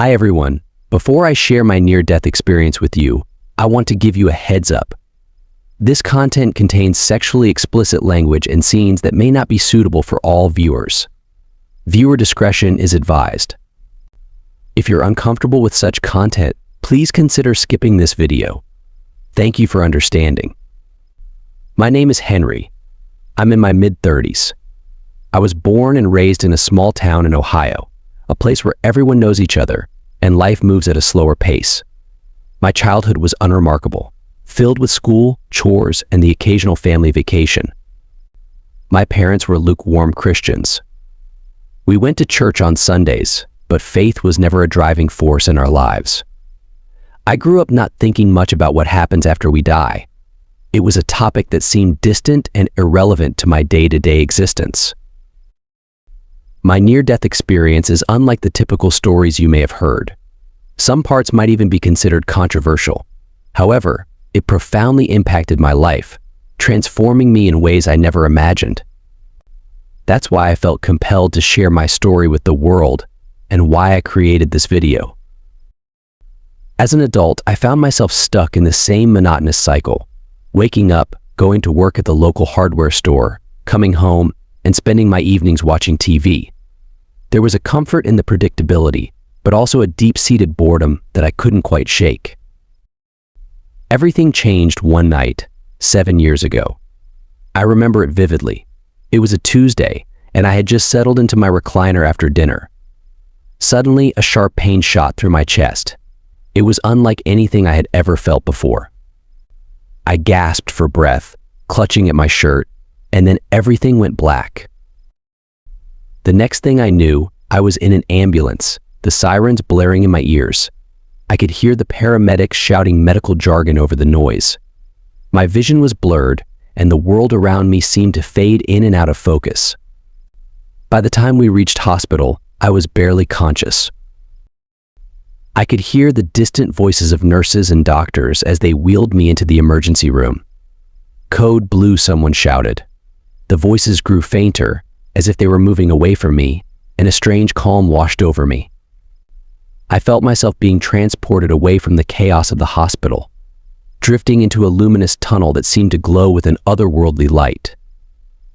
Hi everyone. Before I share my near-death experience with you, I want to give you a heads up. This content contains sexually explicit language and scenes that may not be suitable for all viewers. Viewer discretion is advised. If you're uncomfortable with such content, please consider skipping this video. Thank you for understanding. My name is Henry. I'm in my mid-30s. I was born and raised in a small town in Ohio, a place where everyone knows each other and life moves at a slower pace. My childhood was unremarkable, filled with school, chores, and the occasional family vacation. My parents were lukewarm Christians. We went to church on Sundays, but faith was never a driving force in our lives. I grew up not thinking much about what happens after we die. It was a topic that seemed distant and irrelevant to my day-to-day existence. My near-death experience is unlike the typical stories you may have heard. Some parts might even be considered controversial. However, it profoundly impacted my life, transforming me in ways I never imagined. That's why I felt compelled to share my story with the world and why I created this video. As an adult, I found myself stuck in the same monotonous cycle, waking up, going to work at the local hardware store, coming home, and spending my evenings watching TV. There was a comfort in the predictability, but also a deep-seated boredom that I couldn't quite shake. Everything changed one night, 7 years ago. I remember it vividly. It was a Tuesday, and I had just settled into my recliner after dinner. Suddenly, a sharp pain shot through my chest. It was unlike anything I had ever felt before. I gasped for breath, clutching at my shirt, and then everything went black. The next thing I knew, I was in an ambulance, the sirens blaring in my ears. I could hear the paramedics shouting medical jargon over the noise. My vision was blurred, and the world around me seemed to fade in and out of focus. By the time we reached hospital, I was barely conscious. I could hear the distant voices of nurses and doctors as they wheeled me into the emergency room. "Code blue," someone shouted. The voices grew fainter, as if they were moving away from me, and a strange calm washed over me. I felt myself being transported away from the chaos of the hospital, drifting into a luminous tunnel that seemed to glow with an otherworldly light.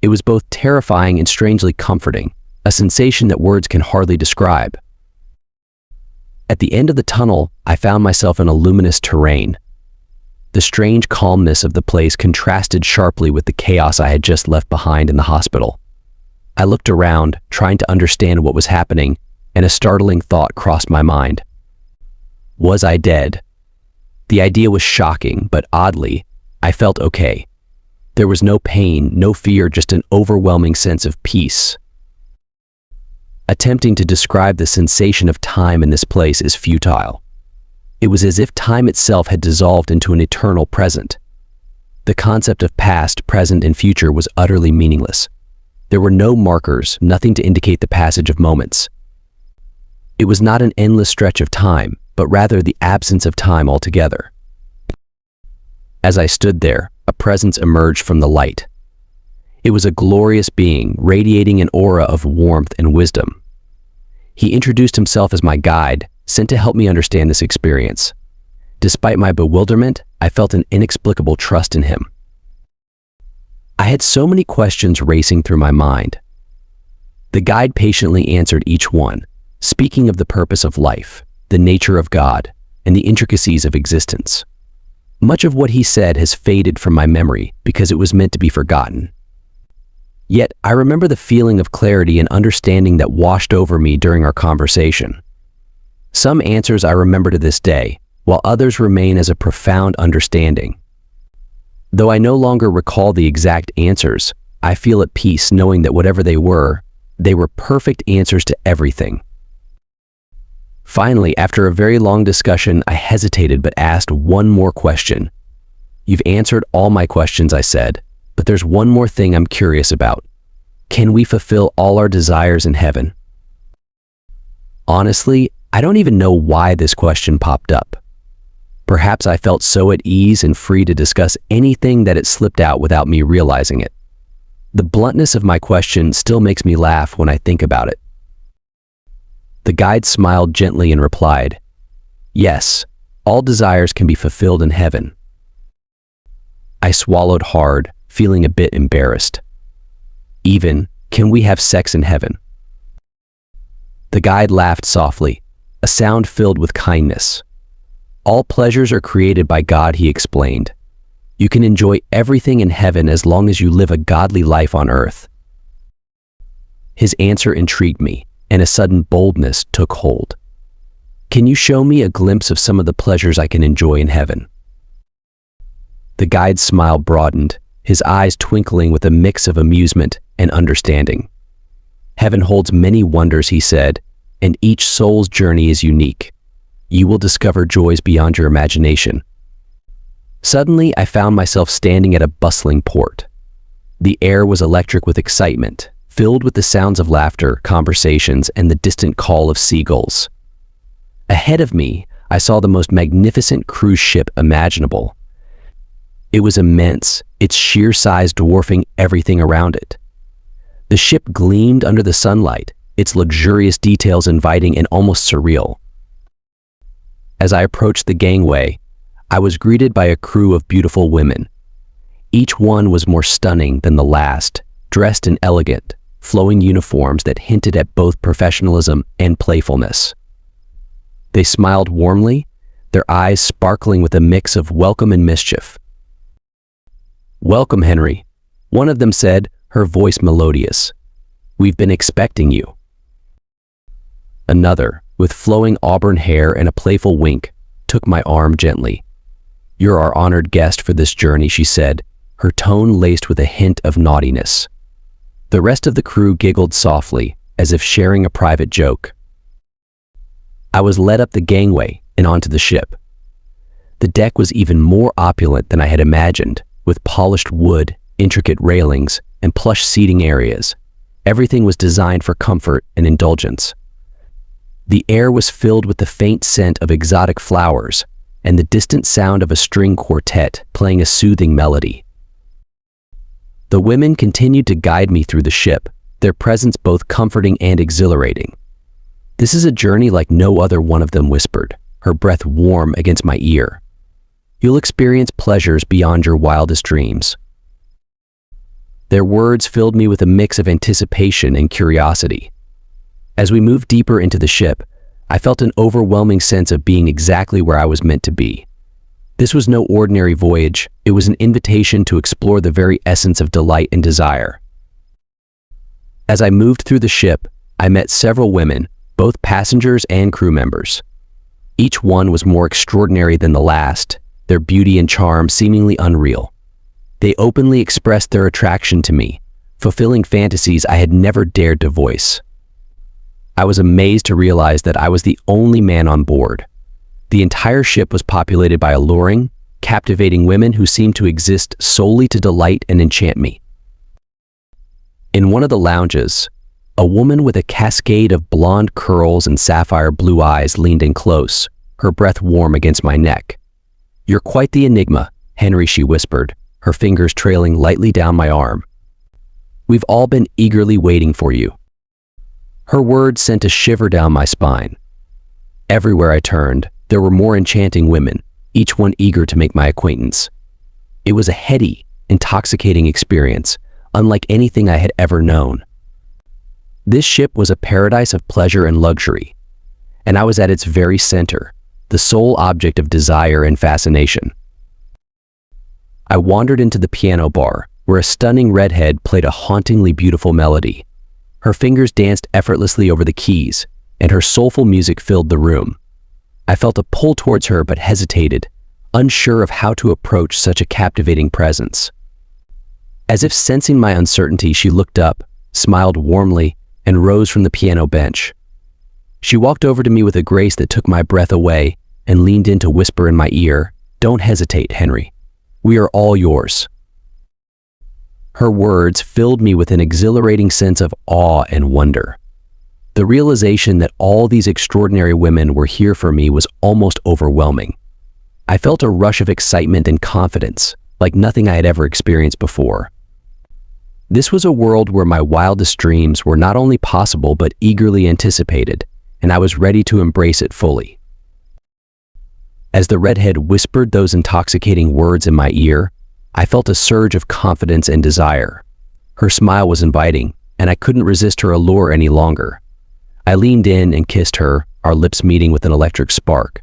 It was both terrifying and strangely comforting, a sensation that words can hardly describe. At the end of the tunnel, I found myself in a luminous terrain. The strange calmness of the place contrasted sharply with the chaos I had just left behind in the hospital. I looked around, trying to understand what was happening, and a startling thought crossed my mind. Was I dead? The idea was shocking, but oddly, I felt okay. There was no pain, no fear, just an overwhelming sense of peace. Attempting to describe the sensation of time in this place is futile. It was as if time itself had dissolved into an eternal present. The concept of past, present, and future was utterly meaningless. There were no markers, nothing to indicate the passage of moments. It was not an endless stretch of time, but rather the absence of time altogether. As I stood there, a presence emerged from the light. It was a glorious being, radiating an aura of warmth and wisdom. He introduced himself as my guide, sent to help me understand this experience. Despite my bewilderment, I felt an inexplicable trust in him. I had so many questions racing through my mind. The guide patiently answered each one, speaking of the purpose of life, the nature of God, and the intricacies of existence. Much of what he said has faded from my memory because it was meant to be forgotten. Yet, I remember the feeling of clarity and understanding that washed over me during our conversation. Some answers I remember to this day, while others remain as a profound understanding. Though I no longer recall the exact answers, I feel at peace knowing that whatever they were perfect answers to everything. Finally, after a very long discussion, I hesitated but asked one more question. "You've answered all my questions," I said, "but there's one more thing I'm curious about. Can we fulfill all our desires in heaven?" Honestly, I don't even know why this question popped up. Perhaps I felt so at ease and free to discuss anything that it slipped out without me realizing it. The bluntness of my question still makes me laugh when I think about it. The guide smiled gently and replied, "Yes, all desires can be fulfilled in heaven." I swallowed hard, feeling a bit embarrassed. "Even, can we have sex in heaven?" The guide laughed softly, a sound filled with kindness. "All pleasures are created by God," he explained. "You can enjoy everything in heaven as long as you live a godly life on earth." His answer intrigued me, and a sudden boldness took hold. "Can you show me a glimpse of some of the pleasures I can enjoy in heaven?" The guide's smile broadened, his eyes twinkling with a mix of amusement and understanding. "Heaven holds many wonders," he said, "and each soul's journey is unique. You will discover joys beyond your imagination." Suddenly, I found myself standing at a bustling port. The air was electric with excitement, filled with the sounds of laughter, conversations, and the distant call of seagulls. Ahead of me, I saw the most magnificent cruise ship imaginable. It was immense, its sheer size dwarfing everything around it. The ship gleamed under the sunlight, its luxurious details inviting and almost surreal. As I approached the gangway, I was greeted by a crew of beautiful women. Each one was more stunning than the last, dressed in elegant, flowing uniforms that hinted at both professionalism and playfulness. They smiled warmly, their eyes sparkling with a mix of welcome and mischief. "Welcome, Henry," one of them said, her voice melodious. "We've been expecting you." Another, with flowing auburn hair and a playful wink, took my arm gently. "You're our honored guest for this journey," she said, her tone laced with a hint of naughtiness. The rest of the crew giggled softly, as if sharing a private joke. I was led up the gangway and onto the ship. The deck was even more opulent than I had imagined, with polished wood, intricate railings, and plush seating areas. Everything was designed for comfort and indulgence. The air was filled with the faint scent of exotic flowers and the distant sound of a string quartet playing a soothing melody. The women continued to guide me through the ship, their presence both comforting and exhilarating. "This is a journey like no other," one of them whispered, her breath warm against my ear. "You'll experience pleasures beyond your wildest dreams." Their words filled me with a mix of anticipation and curiosity. As we moved deeper into the ship, I felt an overwhelming sense of being exactly where I was meant to be. This was no ordinary voyage, it was an invitation to explore the very essence of delight and desire. As I moved through the ship, I met several women, both passengers and crew members. Each one was more extraordinary than the last, their beauty and charm seemingly unreal. They openly expressed their attraction to me, fulfilling fantasies I had never dared to voice. I was amazed to realize that I was the only man on board. The entire ship was populated by alluring, captivating women who seemed to exist solely to delight and enchant me. In one of the lounges, a woman with a cascade of blonde curls and sapphire blue eyes leaned in close, her breath warm against my neck. "You're quite the enigma, Henry," she whispered, her fingers trailing lightly down my arm. "We've all been eagerly waiting for you." Her words sent a shiver down my spine. Everywhere I turned, there were more enchanting women, each one eager to make my acquaintance. It was a heady, intoxicating experience, unlike anything I had ever known. This ship was a paradise of pleasure and luxury, and I was at its very center, the sole object of desire and fascination. I wandered into the piano bar, where a stunning redhead played a hauntingly beautiful melody. Her fingers danced effortlessly over the keys, and her soulful music filled the room. I felt a pull towards her but hesitated, unsure of how to approach such a captivating presence. As if sensing my uncertainty, she looked up, smiled warmly, and rose from the piano bench. She walked over to me with a grace that took my breath away and leaned in to whisper in my ear, "Don't hesitate, Henry. We are all yours." Her words filled me with an exhilarating sense of awe and wonder. The realization that all these extraordinary women were here for me was almost overwhelming. I felt a rush of excitement and confidence, like nothing I had ever experienced before. This was a world where my wildest dreams were not only possible but eagerly anticipated, and I was ready to embrace it fully. As the redhead whispered those intoxicating words in my ear, I felt a surge of confidence and desire. Her smile was inviting, and I couldn't resist her allure any longer. I leaned in and kissed her, our lips meeting with an electric spark.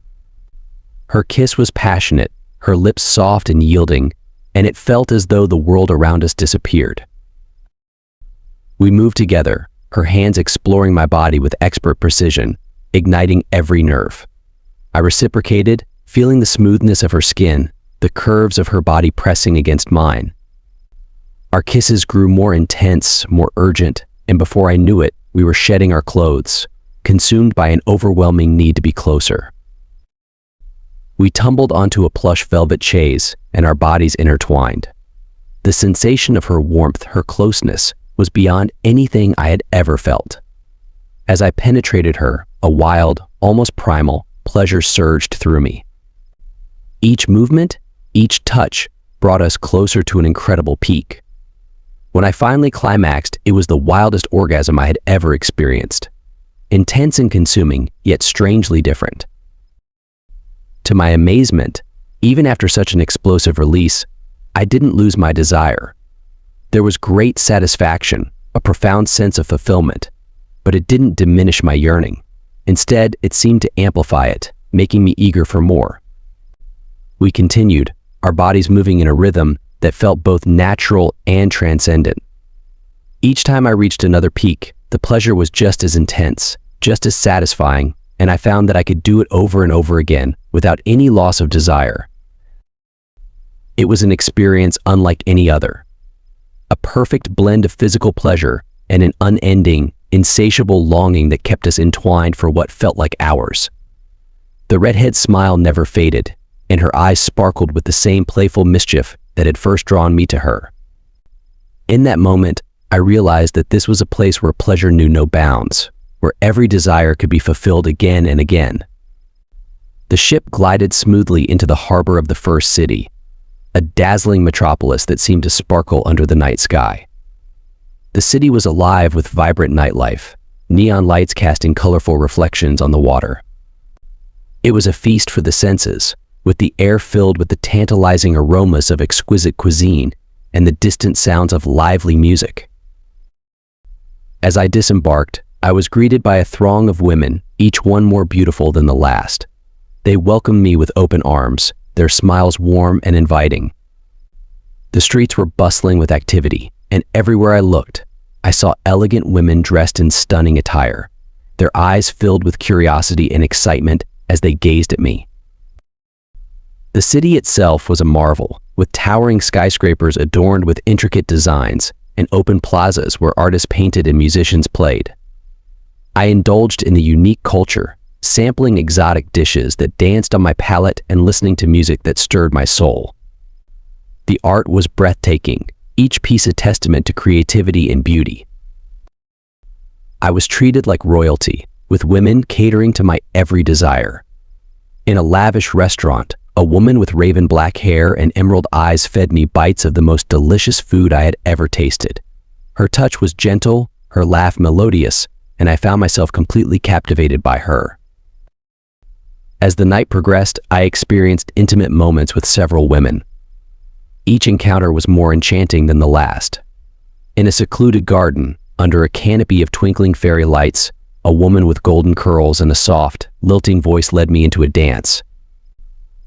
Her kiss was passionate, her lips soft and yielding, and it felt as though the world around us disappeared. We moved together, her hands exploring my body with expert precision, igniting every nerve. I reciprocated, feeling the smoothness of her skin, the curves of her body pressing against mine. Our kisses grew more intense, more urgent, and before I knew it, we were shedding our clothes, consumed by an overwhelming need to be closer. We tumbled onto a plush velvet chaise, and our bodies intertwined. The sensation of her warmth, her closeness, was beyond anything I had ever felt. As I penetrated her, a wild, almost primal, pleasure surged through me. Each movement, each touch, brought us closer to an incredible peak. When I finally climaxed, it was the wildest orgasm I had ever experienced. Intense and consuming, yet strangely different. To my amazement, even after such an explosive release, I didn't lose my desire. There was great satisfaction, a profound sense of fulfillment, but it didn't diminish my yearning. Instead, it seemed to amplify it, making me eager for more. We continued, our bodies moving in a rhythm that felt both natural and transcendent. Each time I reached another peak, the pleasure was just as intense, just as satisfying, and I found that I could do it over and over again without any loss of desire. It was an experience unlike any other. A perfect blend of physical pleasure and an unending, insatiable longing that kept us entwined for what felt like hours. The redhead's smile never faded, and her eyes sparkled with the same playful mischief that had first drawn me to her. In that moment, I realized that this was a place where pleasure knew no bounds, where every desire could be fulfilled again and again. The ship glided smoothly into the harbor of the first city, a dazzling metropolis that seemed to sparkle under the night sky. The city was alive with vibrant nightlife, neon lights casting colorful reflections on the water. It was a feast for the senses, with the air filled with the tantalizing aromas of exquisite cuisine and the distant sounds of lively music. As I disembarked, I was greeted by a throng of women, each one more beautiful than the last. They welcomed me with open arms, their smiles warm and inviting. The streets were bustling with activity, and everywhere I looked, I saw elegant women dressed in stunning attire, their eyes filled with curiosity and excitement as they gazed at me. The city itself was a marvel, with towering skyscrapers adorned with intricate designs and open plazas where artists painted and musicians played. I indulged in the unique culture, sampling exotic dishes that danced on my palate and listening to music that stirred my soul. The art was breathtaking, each piece a testament to creativity and beauty. I was treated like royalty, with women catering to my every desire. In a lavish restaurant, a woman with raven black hair and emerald eyes fed me bites of the most delicious food I had ever tasted. Her touch was gentle, her laugh melodious, and I found myself completely captivated by her. As the night progressed, I experienced intimate moments with several women. Each encounter was more enchanting than the last. In a secluded garden, under a canopy of twinkling fairy lights, a woman with golden curls and a soft, lilting voice led me into a dance.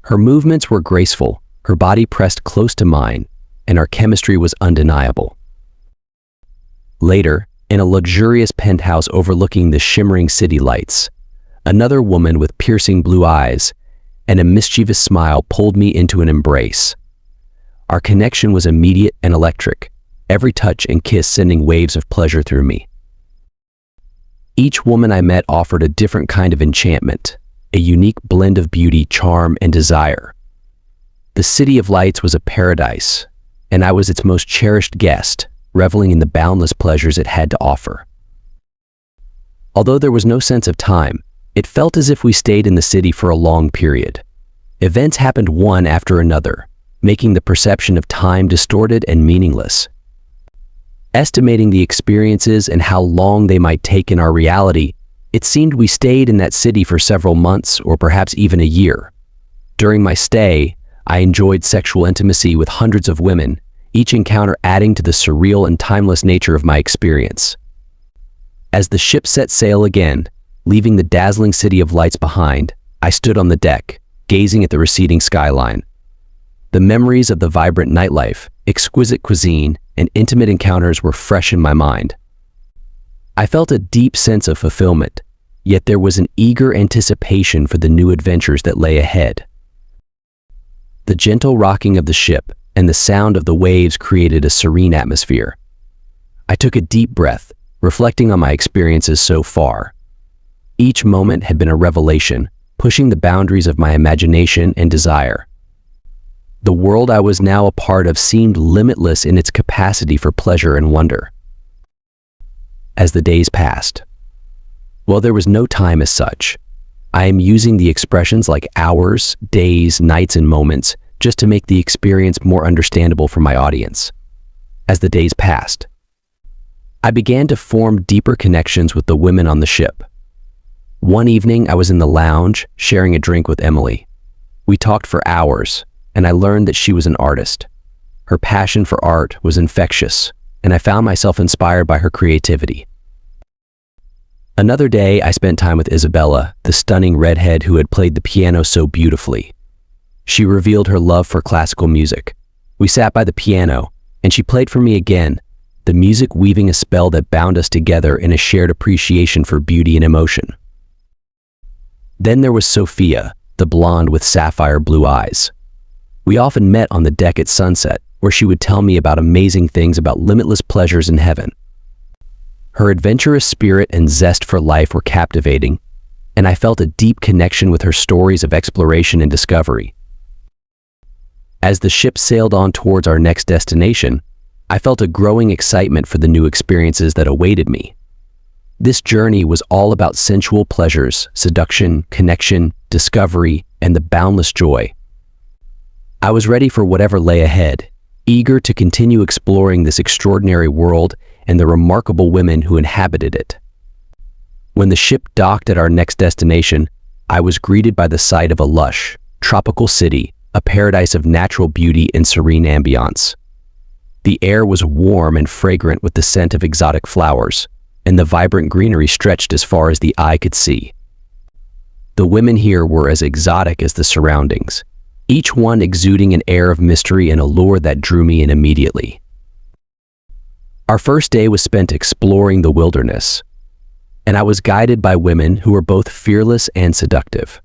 Her movements were graceful, her body pressed close to mine, and our chemistry was undeniable. Later, in a luxurious penthouse overlooking the shimmering city lights, another woman with piercing blue eyes and a mischievous smile pulled me into an embrace. Our connection was immediate and electric, every touch and kiss sending waves of pleasure through me. Each woman I met offered a different kind of enchantment, a unique blend of beauty, charm, and desire. The City of Lights was a paradise, and I was its most cherished guest, reveling in the boundless pleasures it had to offer. Although there was no sense of time, it felt as if we stayed in the city for a long period. Events happened one after another, making the perception of time distorted and meaningless. Estimating the experiences and how long they might take in our reality, It seemed we stayed in that city for several months or perhaps even a year. During my stay, I enjoyed sexual intimacy with hundreds of women, each encounter adding to the surreal and timeless nature of my experience. As the ship set sail again, leaving the dazzling city of lights behind, I stood on the deck, gazing at the receding skyline. The memories of the vibrant nightlife, exquisite cuisine, and intimate encounters were fresh in my mind. I felt a deep sense of fulfillment, yet there was an eager anticipation for the new adventures that lay ahead. The gentle rocking of the ship and the sound of the waves created a serene atmosphere. I took a deep breath, reflecting on my experiences so far. Each moment had been a revelation, pushing the boundaries of my imagination and desire. The world I was now a part of seemed limitless in its capacity for pleasure and wonder. As the days passed, well, there was no time as such. I am using the expressions like hours, days, nights, and moments just to make the experience more understandable for my audience. As the days passed, I began to form deeper connections with the women on the ship. One evening, I was in the lounge, sharing a drink with Emily. We talked for hours, and I learned that she was an artist. Her passion for art was infectious, and I found myself inspired by her creativity. Another day, I spent time with Isabella, the stunning redhead who had played the piano so beautifully. She revealed her love for classical music. We sat by the piano, and she played for me again, the music weaving a spell that bound us together in a shared appreciation for beauty and emotion. Then there was Sophia, the blonde with sapphire blue eyes. We often met on the deck at sunset, where she would tell me about amazing things about limitless pleasures in heaven. Her adventurous spirit and zest for life were captivating, and I felt a deep connection with her stories of exploration and discovery. As the ship sailed on towards our next destination, I felt a growing excitement for the new experiences that awaited me. This journey was all about sensual pleasures, seduction, connection, discovery, and the boundless joy. I was ready for whatever lay ahead, eager to continue exploring this extraordinary world and the remarkable women who inhabited it. When the ship docked at our next destination, I was greeted by the sight of a lush, tropical city, a paradise of natural beauty and serene ambiance. The air was warm and fragrant with the scent of exotic flowers, and the vibrant greenery stretched as far as the eye could see. The women here were as exotic as the surroundings, each one exuding an air of mystery and allure that drew me in immediately. Our first day was spent exploring the wilderness, and I was guided by women who were both fearless and seductive.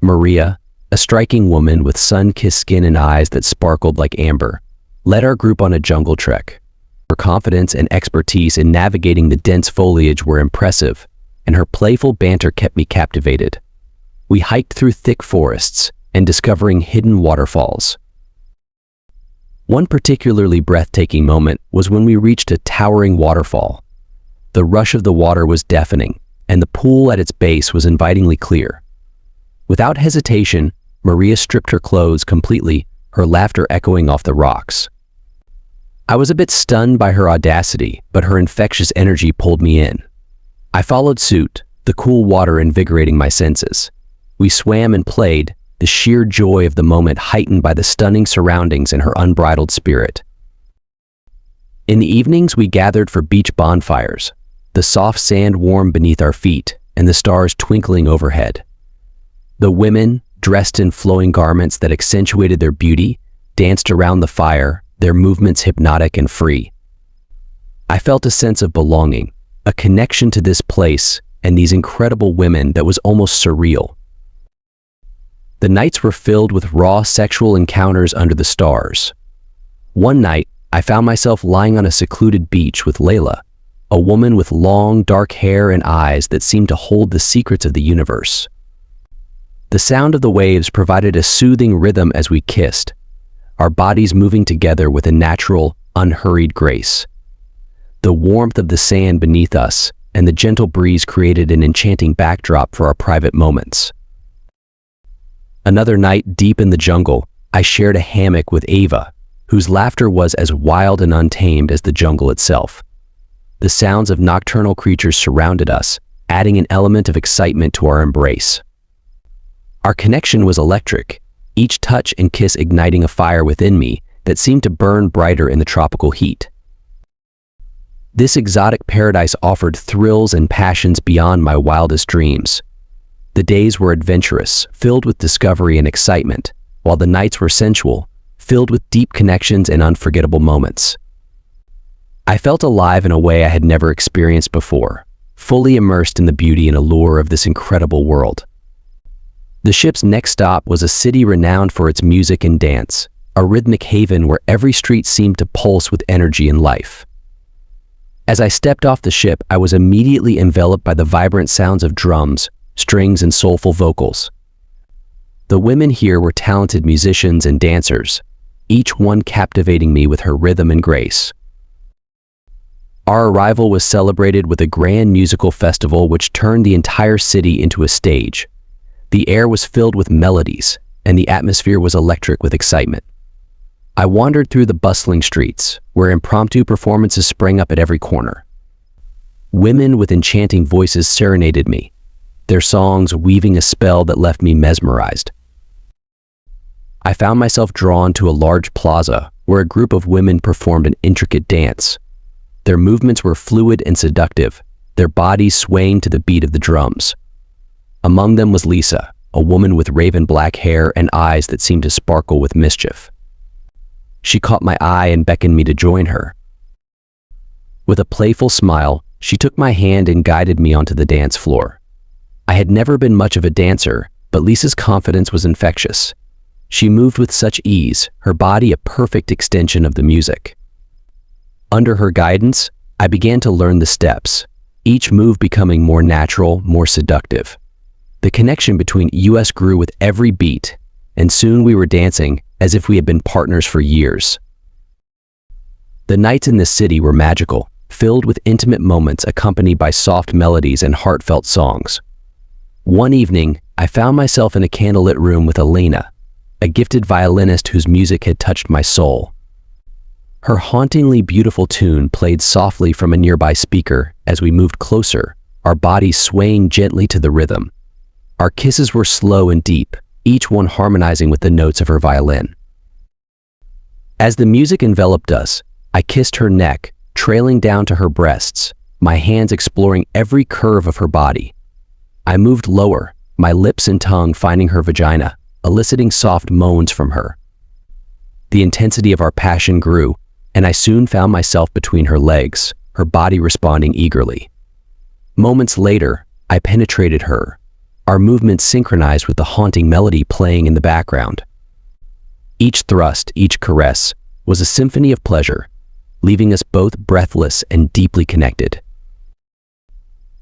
Maria, a striking woman with sun-kissed skin and eyes that sparkled like amber, led our group on a jungle trek. Her confidence and expertise in navigating the dense foliage were impressive, and her playful banter kept me captivated. We hiked through thick forests and discovering hidden waterfalls. One particularly breathtaking moment was when we reached a towering waterfall. The rush of the water was deafening, and the pool at its base was invitingly clear. Without hesitation, Maria stripped her clothes completely, her laughter echoing off the rocks. I was a bit stunned by her audacity, but her infectious energy pulled me in. I followed suit, the cool water invigorating my senses. We swam and played, the sheer joy of the moment heightened by the stunning surroundings and her unbridled spirit. In the evenings, we gathered for beach bonfires, the soft sand warm beneath our feet and the stars twinkling overhead. The women, dressed in flowing garments that accentuated their beauty, danced around the fire, their movements hypnotic and free. I felt a sense of belonging, a connection to this place and these incredible women that was almost surreal. The nights were filled with raw sexual encounters under the stars. One night, I found myself lying on a secluded beach with Layla, a woman with long, dark hair and eyes that seemed to hold the secrets of the universe. The sound of the waves provided a soothing rhythm as we kissed, our bodies moving together with a natural, unhurried grace. The warmth of the sand beneath us and the gentle breeze created an enchanting backdrop for our private moments. Another night deep in the jungle, I shared a hammock with Ava, whose laughter was as wild and untamed as the jungle itself. The sounds of nocturnal creatures surrounded us, adding an element of excitement to our embrace. Our connection was electric, each touch and kiss igniting a fire within me that seemed to burn brighter in the tropical heat. This exotic paradise offered thrills and passions beyond my wildest dreams. The days were adventurous, filled with discovery and excitement, while the nights were sensual, filled with deep connections and unforgettable moments. I felt alive in a way I had never experienced before, fully immersed in the beauty and allure of this incredible world. The ship's next stop was a city renowned for its music and dance, a rhythmic haven where every street seemed to pulse with energy and life. As I stepped off the ship, I was immediately enveloped by the vibrant sounds of drums, strings, and soulful vocals. The women here were talented musicians and dancers, each one captivating me with her rhythm and grace. Our arrival was celebrated with a grand musical festival which turned the entire city into a stage. The air was filled with melodies, and the atmosphere was electric with excitement. I wandered through the bustling streets, where impromptu performances sprang up at every corner. Women with enchanting voices serenaded me, their songs weaving a spell that left me mesmerized. I found myself drawn to a large plaza where a group of women performed an intricate dance. Their movements were fluid and seductive, their bodies swaying to the beat of the drums. Among them was Lisa, a woman with raven black hair and eyes that seemed to sparkle with mischief. She caught my eye and beckoned me to join her. With a playful smile, she took my hand and guided me onto the dance floor. I had never been much of a dancer, but Lisa's confidence was infectious. She moved with such ease, her body a perfect extension of the music. Under her guidance, I began to learn the steps, each move becoming more natural, more seductive. The connection between us grew with every beat, and soon we were dancing as if we had been partners for years. The nights in this city were magical, filled with intimate moments accompanied by soft melodies and heartfelt songs. One evening, I found myself in a candlelit room with Elena, a gifted violinist whose music had touched my soul. Her hauntingly beautiful tune played softly from a nearby speaker as we moved closer, our bodies swaying gently to the rhythm. Our kisses were slow and deep, each one harmonizing with the notes of her violin. As the music enveloped us, I kissed her neck, trailing down to her breasts, my hands exploring every curve of her body. I moved lower, my lips and tongue finding her vagina, eliciting soft moans from her. The intensity of our passion grew, and I soon found myself between her legs, her body responding eagerly. Moments later, I penetrated her, our movements synchronized with the haunting melody playing in the background. Each thrust, each caress, was a symphony of pleasure, leaving us both breathless and deeply connected.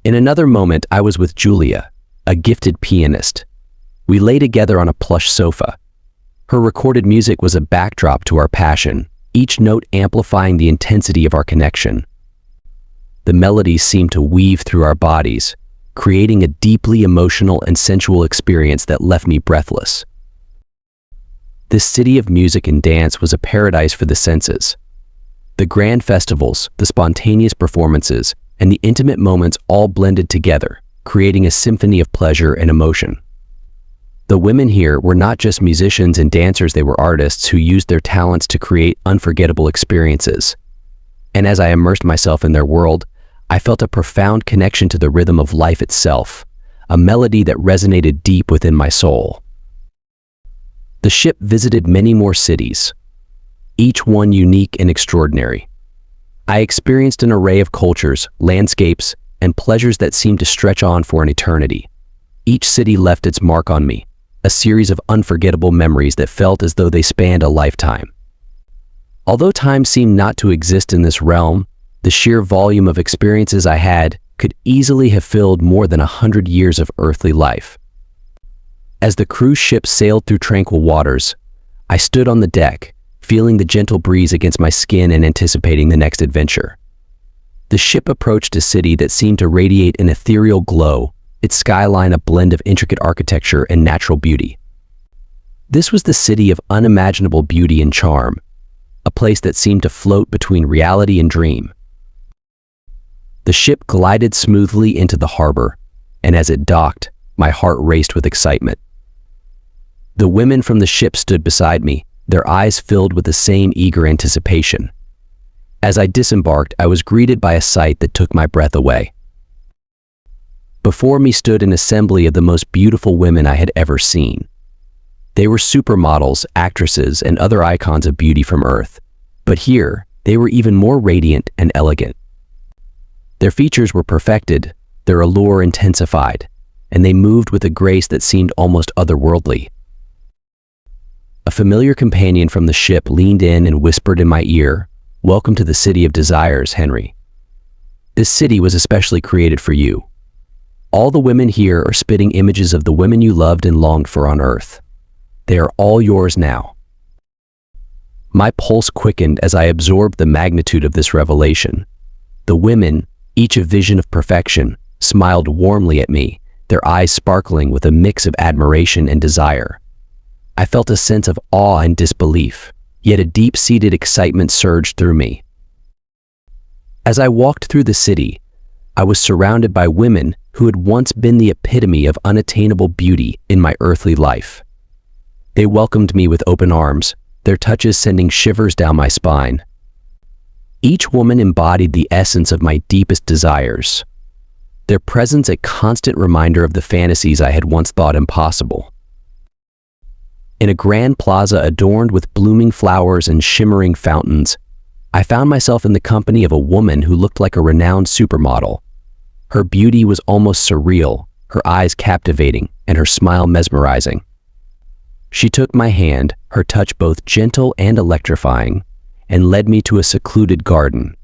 In another moment, I was with Julia, a gifted pianist. We lay together on a plush sofa. Her recorded music was a backdrop to our passion, each note amplifying the intensity of our connection. The melodies seemed to weave through our bodies, creating a deeply emotional and sensual experience that left me breathless. This city of music and dance was a paradise for the senses. The grand festivals, the spontaneous performances, and the intimate moments all blended together, creating a symphony of pleasure and emotion. The women here were not just musicians and dancers, they were artists who used their talents to create unforgettable experiences. And as I immersed myself in their world, I felt a profound connection to the rhythm of life itself, a melody that resonated deep within my soul. The ship visited many more cities, each one unique and extraordinary. I experienced an array of cultures, landscapes, and pleasures that seemed to stretch on for an eternity. Each city left its mark on me, a series of unforgettable memories that felt as though they spanned a lifetime. Although time seemed not to exist in this realm, the sheer volume of experiences I had could easily have filled more than 100 years of earthly life. As the cruise ship sailed through tranquil waters, I stood on the deck, feeling the gentle breeze against my skin and anticipating the next adventure. The ship approached a city that seemed to radiate an ethereal glow, its skyline a blend of intricate architecture and natural beauty. This was the city of unimaginable beauty and charm, a place that seemed to float between reality and dream. The ship glided smoothly into the harbor, and as it docked, my heart raced with excitement. The women from the ship stood beside me, their eyes filled with the same eager anticipation. As I disembarked, I was greeted by a sight that took my breath away. Before me stood an assembly of the most beautiful women I had ever seen. They were supermodels, actresses, and other icons of beauty from Earth, but here, they were even more radiant and elegant. Their features were perfected, their allure intensified, and they moved with a grace that seemed almost otherworldly. A familiar companion from the ship leaned in and whispered in my ear, "Welcome to the City of Desires, Henry. This city was especially created for you. All the women here are spitting images of the women you loved and longed for on Earth. They are all yours now." My pulse quickened as I absorbed the magnitude of this revelation. The women, each a vision of perfection, smiled warmly at me, their eyes sparkling with a mix of admiration and desire. I felt a sense of awe and disbelief, yet a deep-seated excitement surged through me. As I walked through the city, I was surrounded by women who had once been the epitome of unattainable beauty in my earthly life. They welcomed me with open arms, their touches sending shivers down my spine. Each woman embodied the essence of my deepest desires, their presence a constant reminder of the fantasies I had once thought impossible. In a grand plaza adorned with blooming flowers and shimmering fountains, I found myself in the company of a woman who looked like a renowned supermodel. Her beauty was almost surreal, her eyes captivating, and her smile mesmerizing. She took my hand, her touch both gentle and electrifying, and led me to a secluded garden.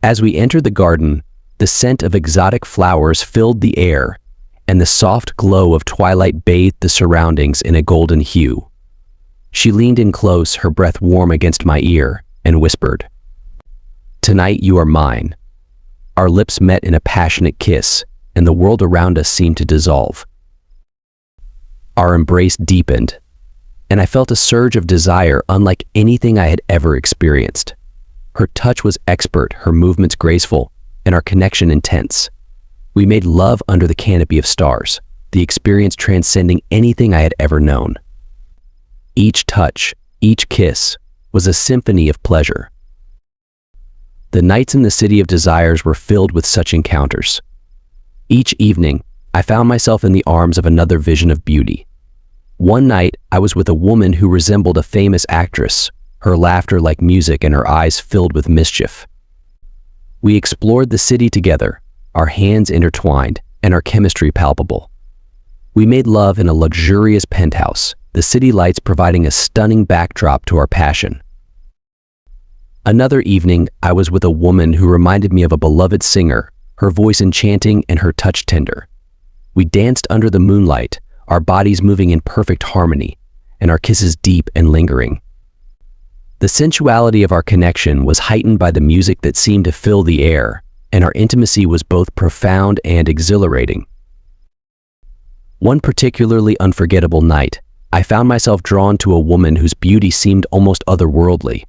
As we entered the garden, the scent of exotic flowers filled the air, and the soft glow of twilight bathed the surroundings in a golden hue. She leaned in close, her breath warm against my ear, and whispered, "Tonight you are mine." Our lips met in a passionate kiss, and the world around us seemed to dissolve. Our embrace deepened, and I felt a surge of desire unlike anything I had ever experienced. Her touch was expert, her movements graceful, and our connection intense. We made love under the canopy of stars, the experience transcending anything I had ever known. Each touch, each kiss, was a symphony of pleasure. The nights in the City of Desires were filled with such encounters. Each evening, I found myself in the arms of another vision of beauty. One night, I was with a woman who resembled a famous actress, her laughter like music and her eyes filled with mischief. We explored the city together, our hands intertwined and our chemistry palpable. We made love in a luxurious penthouse, the city lights providing a stunning backdrop to our passion. Another evening, I was with a woman who reminded me of a beloved singer, her voice enchanting and her touch tender. We danced under the moonlight, our bodies moving in perfect harmony, and our kisses deep and lingering. The sensuality of our connection was heightened by the music that seemed to fill the air, and our intimacy was both profound and exhilarating. One particularly unforgettable night, I found myself drawn to a woman whose beauty seemed almost otherworldly.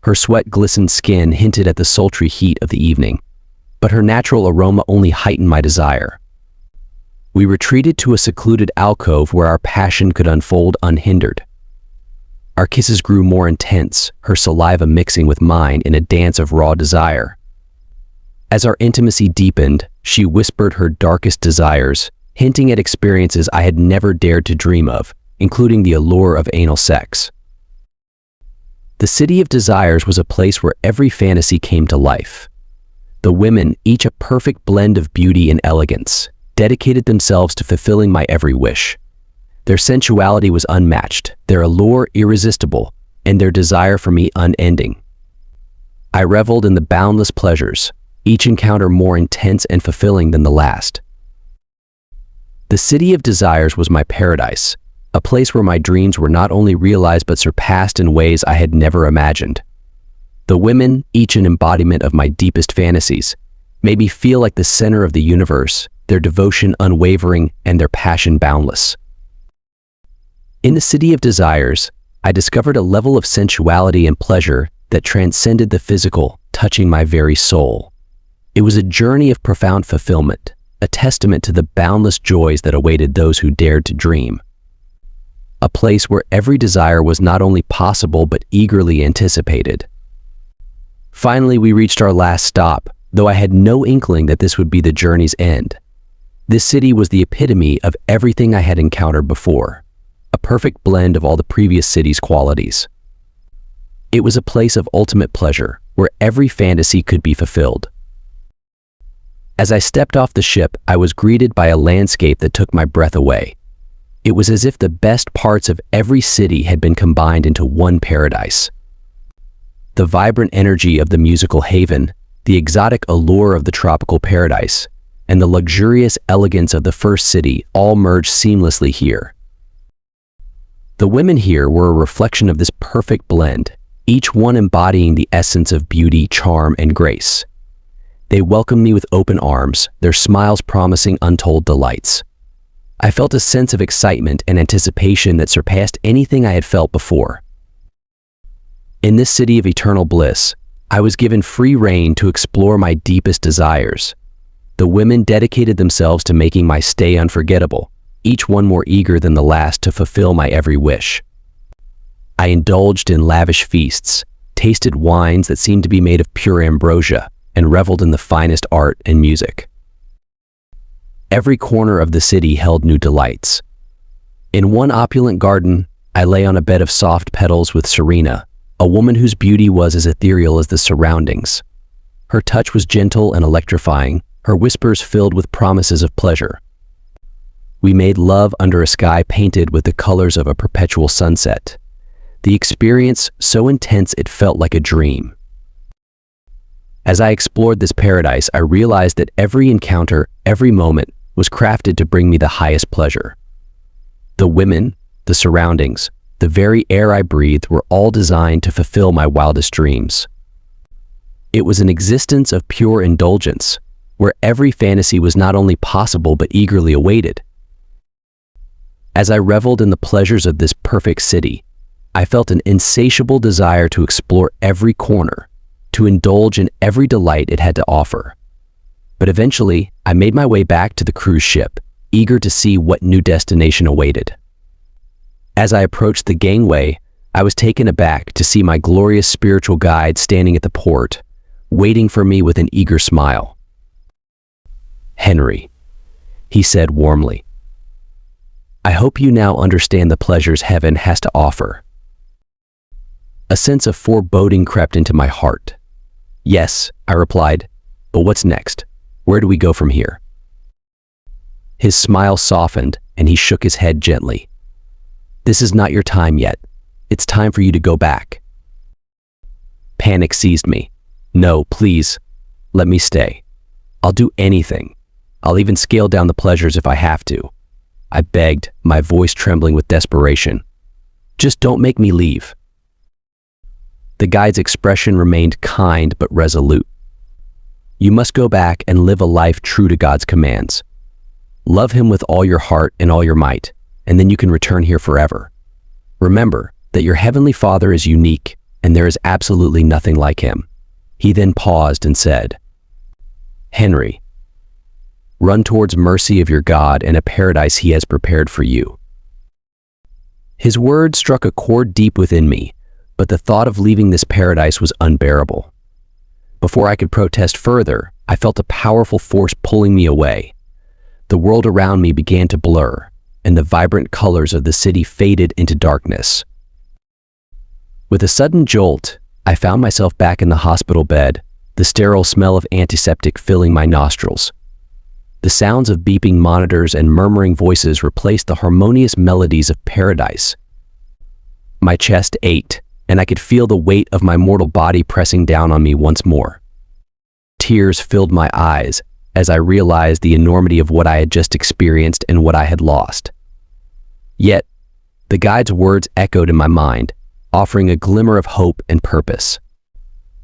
Her sweat-glistened skin hinted at the sultry heat of the evening, but her natural aroma only heightened my desire. We retreated to a secluded alcove where our passion could unfold unhindered. Our kisses grew more intense, her saliva mixing with mine in a dance of raw desire. As our intimacy deepened, she whispered her darkest desires, hinting at experiences I had never dared to dream of, including the allure of anal sex. The City of Desires was a place where every fantasy came to life. The women, each a perfect blend of beauty and elegance, dedicated themselves to fulfilling my every wish. Their sensuality was unmatched, their allure irresistible, and their desire for me unending. I reveled in the boundless pleasures, each encounter more intense and fulfilling than the last. The City of Desires was my paradise, a place where my dreams were not only realized but surpassed in ways I had never imagined. The women, each an embodiment of my deepest fantasies, made me feel like the center of the universe, their devotion unwavering and their passion boundless. In the City of Desires, I discovered a level of sensuality and pleasure that transcended the physical, touching my very soul. It was a journey of profound fulfillment, a testament to the boundless joys that awaited those who dared to dream. A place where every desire was not only possible but eagerly anticipated. Finally, we reached our last stop, though I had no inkling that this would be the journey's end. This city was the epitome of everything I had encountered before, a perfect blend of all the previous cities' qualities. It was a place of ultimate pleasure, where every fantasy could be fulfilled. As I stepped off the ship, I was greeted by a landscape that took my breath away. It was as if the best parts of every city had been combined into one paradise. The vibrant energy of the musical haven, the exotic allure of the tropical paradise, and the luxurious elegance of the first city all merged seamlessly here. The women here were a reflection of this perfect blend, each one embodying the essence of beauty, charm, and grace. They welcomed me with open arms, their smiles promising untold delights. I felt a sense of excitement and anticipation that surpassed anything I had felt before. In this city of eternal bliss, I was given free rein to explore my deepest desires. The women dedicated themselves to making my stay unforgettable, each one more eager than the last to fulfill my every wish. I indulged in lavish feasts, tasted wines that seemed to be made of pure ambrosia, and reveled in the finest art and music. Every corner of the city held new delights. In one opulent garden, I lay on a bed of soft petals with Serena, a woman whose beauty was as ethereal as the surroundings. Her touch was gentle and electrifying, her whispers filled with promises of pleasure. We made love under a sky painted with the colors of a perpetual sunset. The experience so intense it felt like a dream. As I explored this paradise, I realized that every encounter, every moment, was crafted to bring me the highest pleasure. The women, the surroundings, the very air I breathed were all designed to fulfill my wildest dreams. It was an existence of pure indulgence, where every fantasy was not only possible but eagerly awaited. As I reveled in the pleasures of this perfect city, I felt an insatiable desire to explore every corner, to indulge in every delight it had to offer. But eventually, I made my way back to the cruise ship, eager to see what new destination awaited. As I approached the gangway, I was taken aback to see my glorious spiritual guide standing at the port, waiting for me with an eager smile. "Henry," he said warmly, "I hope you now understand the pleasures heaven has to offer." A sense of foreboding crept into my heart. "Yes," I replied, "but what's next? Where do we go from here?" His smile softened, and he shook his head gently. "This is not your time yet. It's time for you to go back." Panic seized me. "No, please, let me stay. I'll do anything. I'll even scale down the pleasures if I have to," I begged, my voice trembling with desperation. "Just don't make me leave." The guide's expression remained kind but resolute. "You must go back and live a life true to God's commands. Love Him with all your heart and all your might, and then you can return here forever. Remember that your Heavenly Father is unique, and there is absolutely nothing like Him." He then paused and said, "Henry, run towards mercy of your God and a paradise He has prepared for you." His words struck a chord deep within me, but the thought of leaving this paradise was unbearable. Before I could protest further, I felt a powerful force pulling me away. The world around me began to blur, and the vibrant colors of the city faded into darkness. With a sudden jolt, I found myself back in the hospital bed, the sterile smell of antiseptic filling my nostrils. The sounds of beeping monitors and murmuring voices replaced the harmonious melodies of paradise. My chest ached, and I could feel the weight of my mortal body pressing down on me once more. Tears filled my eyes as I realized the enormity of what I had just experienced and what I had lost. Yet, the guide's words echoed in my mind, offering a glimmer of hope and purpose.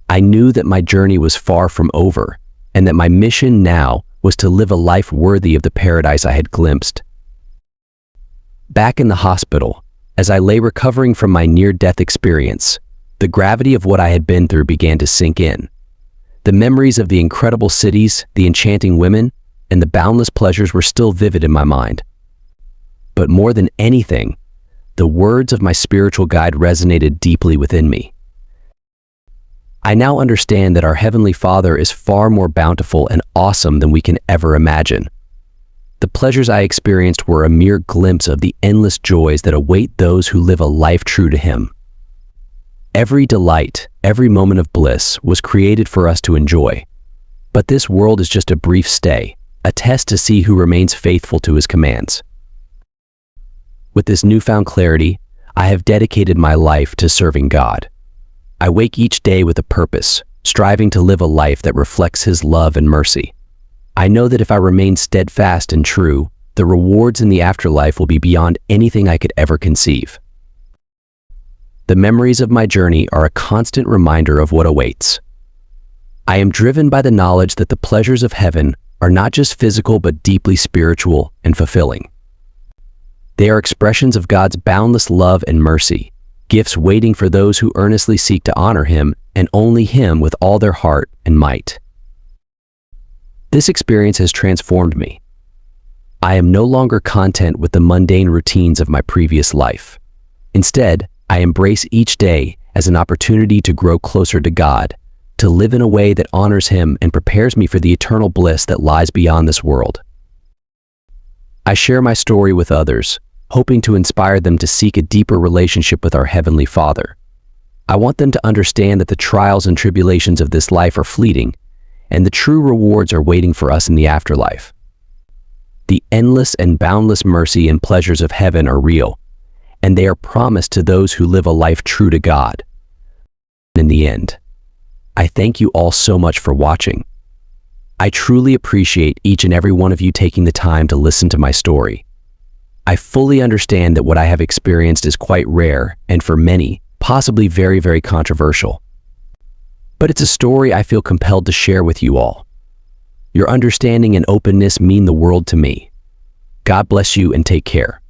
I knew that my journey was far from over, and that my mission now was to live a life worthy of the paradise I had glimpsed. Back in the hospital, as I lay recovering from my near-death experience, the gravity of what I had been through began to sink in. The memories of the incredible cities, the enchanting women, and the boundless pleasures were still vivid in my mind. But more than anything, the words of my spiritual guide resonated deeply within me. I now understand that our Heavenly Father is far more bountiful and awesome than we can ever imagine. The pleasures I experienced were a mere glimpse of the endless joys that await those who live a life true to Him. Every delight, every moment of bliss was created for us to enjoy. But this world is just a brief stay, a test to see who remains faithful to His commands. With this newfound clarity, I have dedicated my life to serving God. I wake each day with a purpose, striving to live a life that reflects His love and mercy. I know that if I remain steadfast and true, the rewards in the afterlife will be beyond anything I could ever conceive. The memories of my journey are a constant reminder of what awaits. I am driven by the knowledge that the pleasures of heaven are not just physical but deeply spiritual and fulfilling. They are expressions of God's boundless love and mercy, gifts waiting for those who earnestly seek to honor Him and only Him with all their heart and might. This experience has transformed me. I am no longer content with the mundane routines of my previous life. Instead, I embrace each day as an opportunity to grow closer to God, to live in a way that honors Him and prepares me for the eternal bliss that lies beyond this world. I share my story with others, hoping to inspire them to seek a deeper relationship with our Heavenly Father. I want them to understand that the trials and tribulations of this life are fleeting, and the true rewards are waiting for us in the afterlife. The endless and boundless mercy and pleasures of heaven are real, and they are promised to those who live a life true to God. In the end, I thank you all so much for watching. I truly appreciate each and every one of you taking the time to listen to my story. I fully understand that what I have experienced is quite rare and for many, possibly very, very controversial. But it's a story I feel compelled to share with you all. Your understanding and openness mean the world to me. God bless you and take care.